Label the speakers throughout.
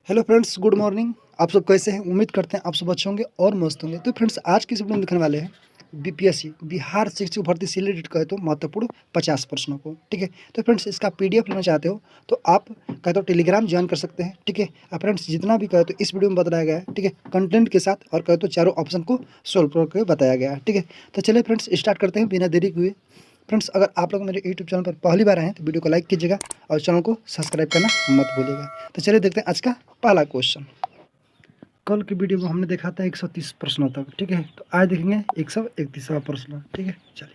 Speaker 1: Hello friends, good morning. आप सब कैसे हैं? उम्मीद करते हैं आप सब अच्छे होंगे और मस्त होंगे। तो फ्रेंड्स, आज की इस वीडियो में दिखने वाले हैं बीपीएससी बिहार शिक्षक भर्ती से रिलेटेड कहे तो महत्वपूर्ण 50 प्रश्नों को। ठीक है, तो फ्रेंड्स इसका पीडीएफ लेना चाहते हो तो आप कहे तो टेलीग्राम ज्वाइन कर सकते हैं। ठीक है, फ्रेंड्स जितना भी कहे तो इस वीडियो में बताया गया है, ठीक है, कंटेंट के साथ और कहे तो चारों ऑप्शन को सोल्व करके बताया गया है। ठीक है, तो चलिए फ्रेंड्स स्टार्ट करते हैं बिना देरी हुए। फ्रेंड्स, अगर आप लोग मेरे यूट्यूब चैनल पर पहली बार आए हैं तो वीडियो को लाइक कीजिएगा और चैनल को सब्सक्राइब करना मत भूलिएगा। तो चलिए देखते हैं आज का पहला क्वेश्चन। कल की वीडियो में हमने देखा था 130 प्रश्नों तक। ठीक है, तो आज देखेंगे 131वां प्रश्न। ठीक है, चलिए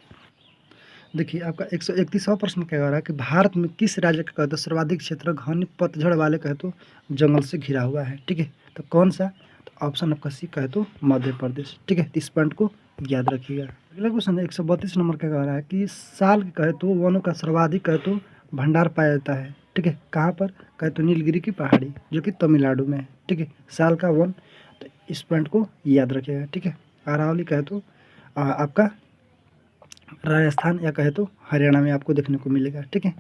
Speaker 1: देखिए आपका 131वां प्रश्न क्या कह रहा है कि भारत में किस राज्य का कहते सर्वाधिक क्षेत्र घने पतझड़ वाले कहे तो जंगल से घिरा हुआ है। ठीक है, तो कौन सा? तो ऑप्शन आपका सी कहे तो मध्य प्रदेश। ठीक है, इस पॉइंट को याद रखिएगा। अगला क्वेश्चन है 132 नंबर का कह रहा है कि साल के कहे तो वनों का सर्वाधिक कहे तो भंडार पाया जाता है। ठीक है, कहाँ पर? कहे तो नीलगिरी की पहाड़ी जो कि तमिलनाडु में है। ठीक है, साल का वन, तो इस पॉइंट को याद रखिएगा। ठीक है, अरावली कहे तो आपका राजस्थान या कहे तो हरियाणा में आपको देखने को मिलेगा। ठीक है,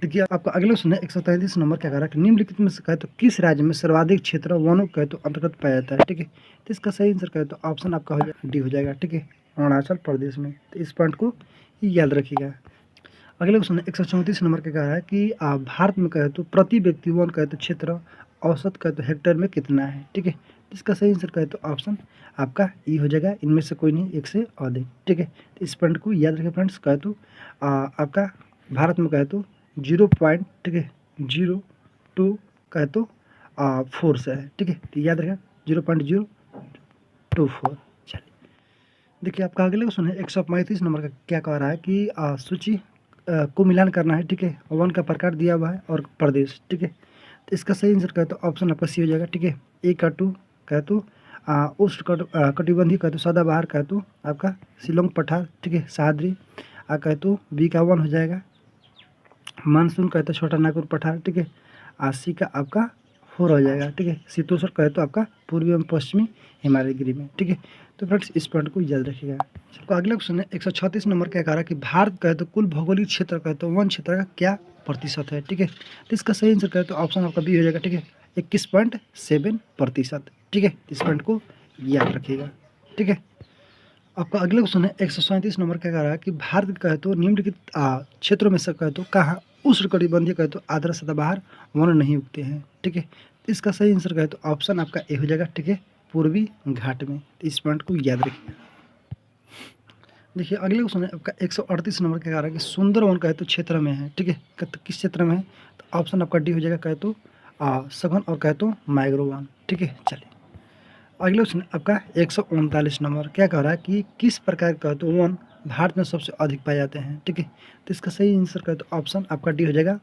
Speaker 1: देखिए आपका अगला क्वेश्चन है 133 नंबर क्या कह रहा है कि निम्नलिखित में से कहे तो किस राज्य में सर्वाधिक क्षेत्र वनों कहे तो अंतर्गत पाया जाता है। ठीक है, तो इसका सही आंसर कहे तो ऑप्शन आपका हो जाएगा डी हो जाएगा। ठीक है, अरुणाचल प्रदेश में। तो इस पॉइंट को याद रखिएगा। अगले क्वेश्चन है 134 नंबर का कह रहा है कि भारत में कहे तो प्रति व्यक्ति वन कहे तो क्षेत्र औसत कहे तो हेक्टेयर में कितना है। ठीक है, इसका सही आंसर कहे तो ऑप्शन आपका ई हो जाएगा, इनमें से कोई नहीं, एक से अधिक। ठीक है, तो इस पॉइंट को याद रखें फ्रेंड्स। कहे तो आपका भारत में कहे तो 0 पॉइंट, ठीक है, 02 कहे तो 4 से है। ठीक है, तो याद रखें 0.024। चलिए देखिए आपका अगले क्वेश्चन है 135 नंबर का क्या कह रहा है कि सूची को मिलान करना है। ठीक है, वन का प्रकार दिया हुआ है और प्रदेश। ठीक है, तो इसका सही आंसर कहे तो ऑप्शन आपका सी हो जाएगा। ठीक है, ए का 2 कहे तो उष्ण कटिबंधीय कहे तो सदाबहार कहे तो आपका शिलोंग पठार। ठीक है, सह्याद्री कहे तो बी का 1 हो जाएगा। मानसून कहे तो छोटा नागपुर पठार। ठीक है, सी का आपका 4 हो जाएगा। ठीक है, शीतोष्ण कहे तो आपका पूर्वी एवं पश्चिमी हिमालय गिरी में। ठीक है, तो फ्रेंड्स इस पॉइंट को याद रखिएगा। तो अगला क्वेश्चन है 136 नंबर क्या कह रहा है कि भारत कहे तो कुल भौगोलिक क्षेत्र कहे तो वन क्षेत्र का क्या प्रतिशत है। ठीक है, तो इसका सही आंसर कहे तो ऑप्शन आपका बी हो जाएगा। ठीक है, 21.7%। ठीक है, इस पॉइंट को याद रखिएगा। ठीक है, आपका अगला क्वेश्चन है 137 नंबर क्या कह रहा है कि भारत कहे तो निम्नलिखित क्षेत्रों में से कहे तो कहाँ उष्णकटिबंधीय कहे तो आर्द्र सदाबहार वन नहीं उगते हैं। ठीक है, तो इसका सही आंसर कहे तो ऑप्शन आपका ए हो जाएगा। ठीक है, पूर्वी घाट में। तो इस पॉइंट को याद रखिए। देखिए अगले क्वेश्चन है आपका 138 नंबर क्या कह रहा है कि सुंदरवन कहे तो क्षेत्र में है। ठीक है, तो किस क्षेत्र में है? तो ऑप्शन आपका डी हो जाएगा। कहे तो सघन और कहे तो मैंग्रोव वन। ठीक है, चलिए अगले क्वेश्चन आपका 139 नंबर क्या कह रहा है कि किस प्रकार का तो वन भारत में सबसे अधिक पाए जाते हैं। ठीक है, तो इसका सही आंसर कहे तो ऑप्शन आपका डी हो जाएगा।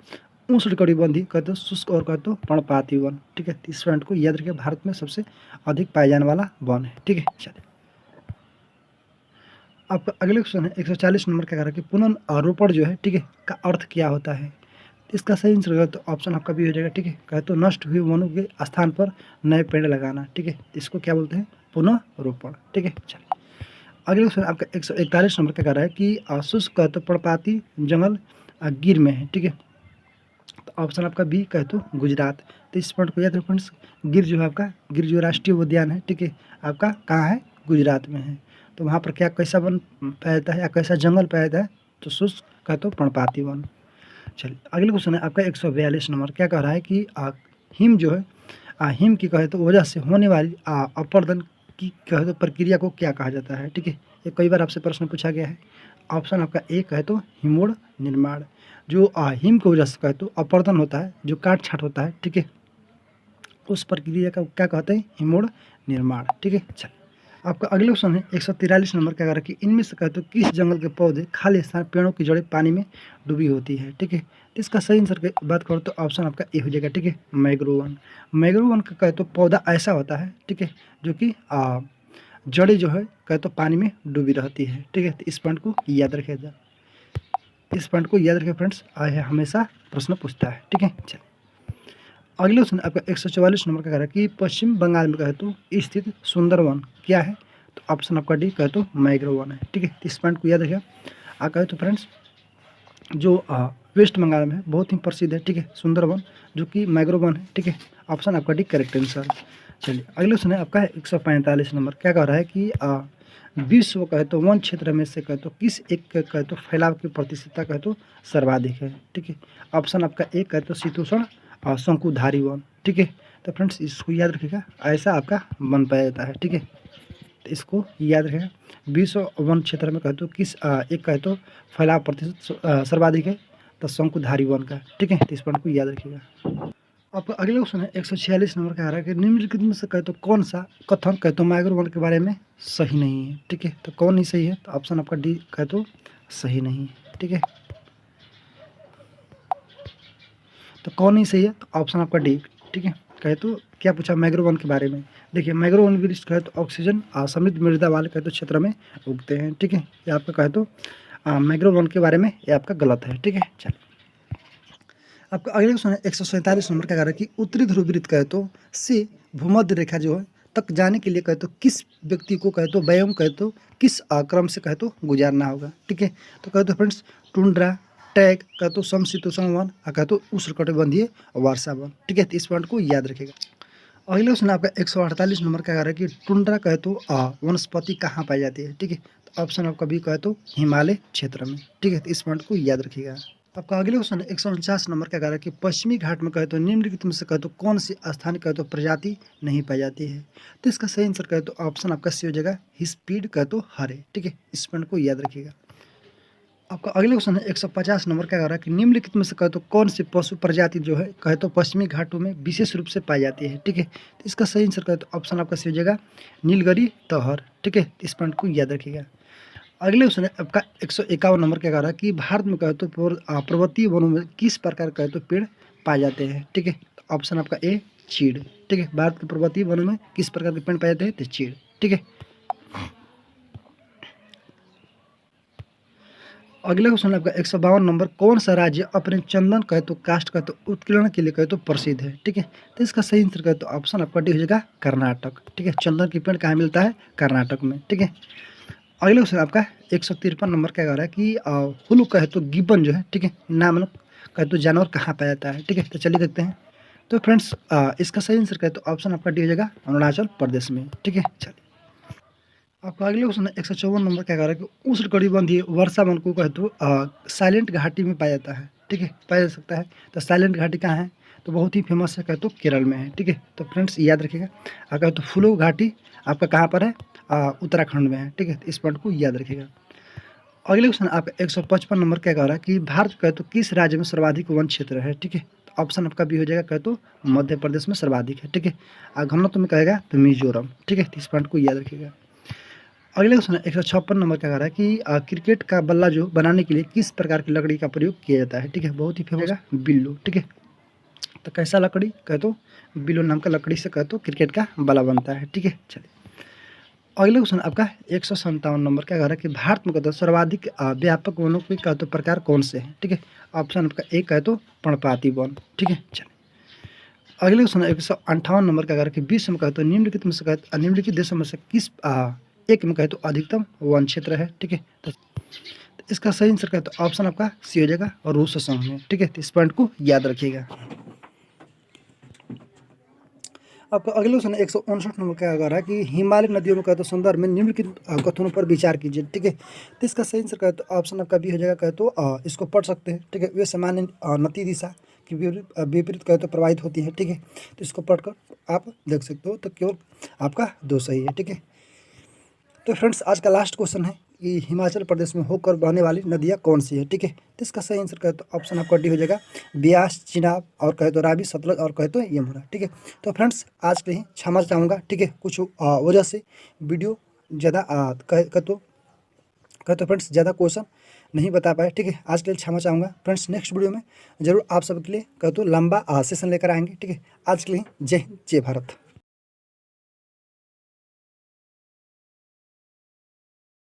Speaker 1: उष्णकटिबंधीय कहे तो शुष्क और कहे तो पर्णपाती वन। ठीक है, इस पॉइंट को याद रखिए, भारत में सबसे अधिक पाए जाने वाला वन है। ठीक है, चलिए आपका अगले क्वेश्चन है 140 नंबर क्या कह रहा है कि पुनर्रोपण जो है, ठीक है, का अर्थ क्या होता है। इसका सही आंसर है तो ऑप्शन आपका भी हो जाएगा। ठीक है, कहे तो नष्ट हुए वनों के स्थान पर नए पेड़ लगाना। ठीक है, इसको क्या बोलते हैं? पुनर्रोपण। ठीक है, चलिए अगले क्वेश्चन आपका 141 नंबर का कह रहा है कि शुष्क कहे तो पर्णपाती जंगल गिर में है। ठीक है, तो ऑप्शन आपका बी कहे तो गुजरात। तो इस पॉइंट को याद रखो फ्रेंड्स, गिर जो है आपका, गिर जो राष्ट्रीय उद्यान है, ठीक है, आपका कहाँ है? गुजरात में है। तो वहाँ पर क्या कैसा वन पाया जाता है या कैसा जंगल पाया जाता है? तो शुष्क कहे तो पर्णपाती वन। चलिए अगले क्वेश्चन है आपका 142 नंबर क्या कह रहा है कि हिम जो है हिम की कहे तो वजह से होने वाली अपर्दन की कहे तो प्रक्रिया को क्या कहा जाता है। ठीक है, ये कई बार आपसे प्रश्न पूछा गया है। ऑप्शन आपका ए कहे तो हिमोड़ निर्माण। जो हिम की वजह से कहे तो अपर्दन होता है, जो काट छाट होता है, ठीक है, उस प्रक्रिया का क्या कहते हैं? हिमोड़ निर्माण। ठीक है, चलिए आपका अगले क्वेश्चन है 143 नंबर क्या कह रहा है कि इनमें से कहते हो किस जंगल के पौधे खाली स्थान पेड़ों की जड़ें पानी में डूबी होती है। ठीक है, तो इसका सही आंसर की बात करो तो ऑप्शन आपका ए हो जाएगा। ठीक है, मैंग्रोव वन। मैंग्रोव वन का कहते तो पौधा ऐसा होता है, ठीक है, जो कि जड़ें जो है कहते तो पानी में डूबी रहती है। ठीक है, तो इस पॉइंट को याद रखिएगा। इस पॉइंट को याद रखिए फ्रेंड्स, हमेशा प्रश्न पूछता है। ठीक है, चलिए अगले क्वेश्चन आपका 144 नंबर का कह रहा है कि पश्चिम बंगाल में कहे तो स्थित सुंदरवन क्या है। तो ऑप्शन आपका डी कहे तो मैंग्रोव वन है। ठीक है, इस पॉइंट को याद रखिए। कहे तो फ्रेंड्स जो वेस्ट बंगाल में है, बहुत ही प्रसिद्ध है, ठीक है, सुंदरबन, जो कि मैंग्रोव वन है, ठीक है। ऑप्शन आपका डी करेक्ट आंसर। चलिए अगले क्वेश्चन है आपका 145 नंबर। क्या कह रहा है कि विश्व कहे तो वन क्षेत्र में से कहे तो किस एक कहे तो फैलाव की प्रतिशतता कहे तो सर्वाधिक है, ठीक है। ऑप्शन आपका एक कहे तो शीतोष्ण और शंकुधारी वन, ठीक है। तो फ्रेंड्स इसको याद रखिएगा, ऐसा आपका बन पाया जाता है, ठीक है। तो इसको याद रखिएगा, विश्व वन क्षेत्र में कहे तो किस एक कहे तो फैलाव प्रतिशत सर्वाधिक है, तो शंकुधारी वन का, ठीक है। तो इस पॉइंट को याद रखिएगा। अब अगले क्वेश्चन है 146 नंबर का आ रहा है कि निम्नलिखित में से कहे तो कौन सा कथन कहे तो मैंग्रोव वन के बारे में सही नहीं है, ठीक है। तो कौन नहीं सही है, तो ऑप्शन आपका डी कहे तो सही नहीं है, ठीक है। तो कौन नहीं सही है, तो ऑप्शन आपका डी, ठीक है। कहे तो क्या पूछा मैंग्रोव वन के बारे में। देखिए मैंग्रोव वन वृक्ष कहे तो ऑक्सीजन समृद्ध मृदा वाले कहे तो क्षेत्र में उगते हैं, ठीक है। ये आपका कहे तो मैंग्रोव वन के बारे में ये आपका गलत है, ठीक है। चलिए आपका अगले क्वेश्चन है 147 नंबर का कह रहा है कि उत्तरी ध्रुव वृत्त कहे तो से भूमध्य रेखा जो है तक जाने के लिए कहे तो किस व्यक्ति को कहे तो व्यायाम कहे तो किस क्रम से कहे तो गुजारना होगा, ठीक है। तो कहे तो फ्रेंड्स टुंड्रा, टैग कहे तो समशीतोष्ण वन, कहे तो उष्णकटिबंधीय वर्षा वन, ठीक है। तो इस पॉइंट को याद रखेगा। अगले क्वेश्चन आपका 148 नंबर का कह रहा है कि टुंड्रा कहे तो वनस्पति कहाँ पाई जाती है, ठीक है। तो ऑप्शन आपका बी कहे तो हिमालय क्षेत्र में, ठीक है। तो इस पॉइंट को याद रखिएगा। आपका अगले क्वेश्चन है 149 नंबर का कह रहा है कि पश्चिमी घाट में कहे तो निम्नलिखित में से कहे तो कौन सी स्थान कहे तो प्रजाति नहीं पाई जाती है। तो इसका सही आंसर कहे तो ऑप्शन आपका सी हो जाएगा हिस्पीड कहे तो हरे, ठीक है। इस पॉइंट को याद रखिएगा। आपका अगले क्वेश्चन है 150 नंबर का कह रहा है कि निम्नलिखित में से कहे तो कौन सी पशु प्रजाति जो है कहे तो पश्चिमी घाटों में विशेष रूप से पाई जाती है, ठीक है। तो इसका सही आंसर कहे तो ऑप्शन आपका सी हो जाएगा नीलगिरी तहर, ठीक है। इस पॉइंट को याद रखिएगा। अगले क्वेश्चन है आपका 151 नंबर का कह रहा है कि भारत में कहे तो पर्वतीय वनों में किस प्रकार कहे तो पेड़ पाए जाते हैं, ठीक है। तो ऑप्शन आपका ए चीड़, ठीक है। भारत के पर्वतीय वनों में किस प्रकार के पेड़ पाए जाते हैं, तो चीड़, ठीक है। अगला क्वेश्चन आपका 152 नंबर, कौन सा राज्य अपने चंदन कहे तो काष्ठ कहे तो उत्कीर्ण के लिए कहे तो प्रसिद्ध है, ठीक है। तो इसका सही आंसर कहे तो ऑप्शन आपका डी हो जाएगा कर्नाटक, ठीक है। चंदन की पेड़ कहाँ मिलता है, कर्नाटक में, ठीक है। अगले क्वेश्चन आपका 153 नंबर क्या कह रहा है कि हुलू कहे तो गिब्बन जो है, ठीक है, नामक कहे तो जानवर कहाँ पाया जाता है, ठीक है। तो चलिए देखते हैं। तो फ्रेंड्स इसका सही आंसर कहे तो ऑप्शन आपका डी हो जाएगा अरुणाचल प्रदेश में, ठीक है। चलिए आपका अगले क्वेश्चन है 154 नंबर क्या कह रहा है कि उष्णकटिबंधीय वर्षा वन को कहे तो साइलेंट घाटी में पाया जाता है, ठीक है, पाया जा सकता है। तो साइलेंट घाटी कहाँ है, तो बहुत ही फेमस है कहे तो केरल में है, ठीक है। तो फ्रेंड्स याद रखिएगा। कहे तो फुलो घाटी आपका कहाँ पर है, उत्तराखंड में है, ठीक है। इस पॉइंट को याद रखिएगा। अगले क्वेश्चन आपका 155 नंबर क्या कह रहा है कि भारत कहे तो किस राज्य में सर्वाधिक वन क्षेत्र है, ठीक है। तो ऑप्शन आपका बी हो जाएगा कहे तो मध्य प्रदेश में सर्वाधिक है, ठीक है। घनत्व में कहेगा तो मिजोरम, ठीक है। इस पॉइंट को याद रखिएगा। अगले क्वेश्चन 156 नंबर क्या कह रहा है कि क्रिकेट का बल्ला जो बनाने के लिए किस प्रकार की लकड़ी का प्रयोग किया जाता है, ठीक है। बहुत ही फेमस बिल्लो, ठीक है। तो कैसा लकड़ी कहे तो बिल्लो नाम का लकड़ी से कहे तो क्रिकेट का बल्ला बनता है, ठीक है। चलिए अगले क्वेश्चन आपका 157 नंबर क्या कह रहा है कि भारत में कहते सर्वाधिक व्यापक वनों के कहते प्रकार कौन से हैं, ठीक है। ऑप्शन आपका एक कहे तो पर्णपाती वन, ठीक है। चलिए अगले क्वेश्चन 158 नंबर क्या कह रहा है कि विश्व में कहते निम्नलिखित में से कहते निम्नलिखित देशों में से किस एक में कहे तो अधिकतम वन क्षेत्र है, ठीक है। तो इसका सही आंसर कहे तो ऑप्शन आपका सी हो जाएगा और रूस संघ में, ठीक है। तो इस पॉइंट को याद रखिएगा। आपका अगले क्वेश्चन 159 नंबर क्या कह रहा है कि हिमालय नदियों में कहे तो संदर्भ में निम्नलिखित कथनों पर विचार कीजिए, ठीक है। तो इसका सही आंसर कहे तो ऑप्शन आपका बी हो जाएगा कहे तो इसको पढ़ सकते हैं, ठीक है। वे सामान्य नदी दिशा की विपरीत कहे तो प्रभावित होती है, ठीक है। तो इसको पढ़कर आप देख सकते हो। तो केवल आपका दो सही है, ठीक है। तो फ्रेंड्स आज का लास्ट क्वेश्चन है कि हिमाचल प्रदेश में होकर बहने वाली नदियाँ कौन सी है, ठीक है। तो इसका सही आंसर कहे तो ऑप्शन आपका डी हो जाएगा ब्यास, चिनाब और कहे तो रावी, सतलज और कहे तो यमुना, ठीक है। तो फ्रेंड्स आज के लिए क्षमा चाहूँगा, ठीक है। कुछ वजह से वीडियो ज़्यादा कहे तो फ्रेंड्स ज़्यादा क्वेश्चन नहीं बता पाए, ठीक है। आज के लिए क्षमा चाहूँगा फ्रेंड्स। नेक्स्ट वीडियो में जरूर आप सबके लिए कहे तो लंबा सेशन लेकर आएंगे, ठीक है। आज के लिए जय हिंद, जय भारत।